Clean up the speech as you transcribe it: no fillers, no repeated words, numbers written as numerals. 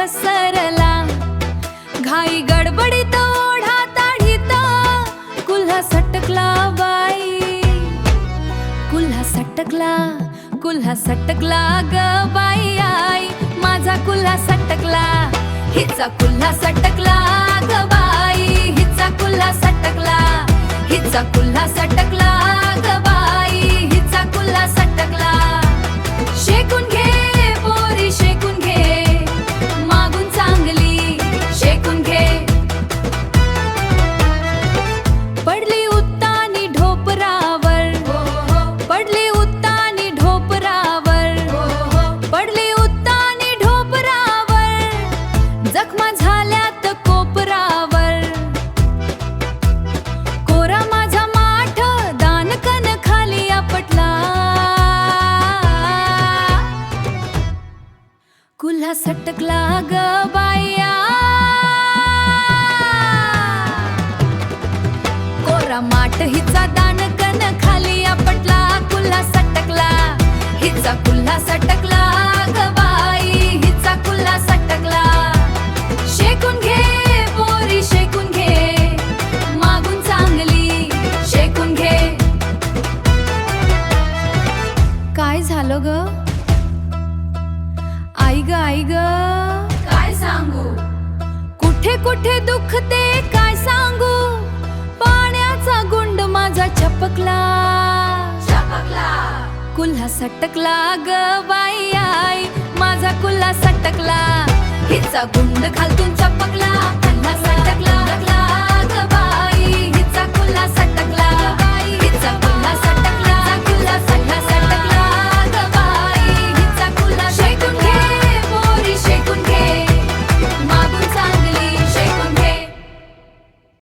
घसरला, घाई गडबडीत ओढा ताढीत कुल्हा सटकला बाई, कुल्हा सटकला, कुल्हा सटकला ग बाई आई, माझा कुल्हा सटकला, हिचा कुल्हा सटकला ग बाई, हिचा कुल्हा सटकला, हिचा कुल्हा सटकला ग बाई, हिचा कुल्हा सटकला. शेकून घे पोरी शेकून घे, मागून चांगली शेकून घे. पडली उत्तानी ढोपरावर, पडली उत्तानी ढोपरावर, पडली उत्तानी ढोपरावर, जखमा झाल्यात कोपरावर. कोरा माझा माठ दानकन खाली आपटला, कुल्हा सटकला ग बाया, कोरा माठ हिचा दानकन खाली आपटला, कुल्हा सटकला, हिचा कुल्हा सटकला ग बाई, हिचा कुल्हा सटकला. शेकून घे पोरी शेकून घे, मागून चांगली शेकून घे. काय झालं ग आई ग आई ग, काय सांगू, कुठे कुठे दुखते काय सांगू, पाण्याचा गुंड माझा चपकला, चपकला, कुल्हा सटकला ग बाई आई, माझा कुल्हा सटकला, हिचा गुंड खालतून चपकला.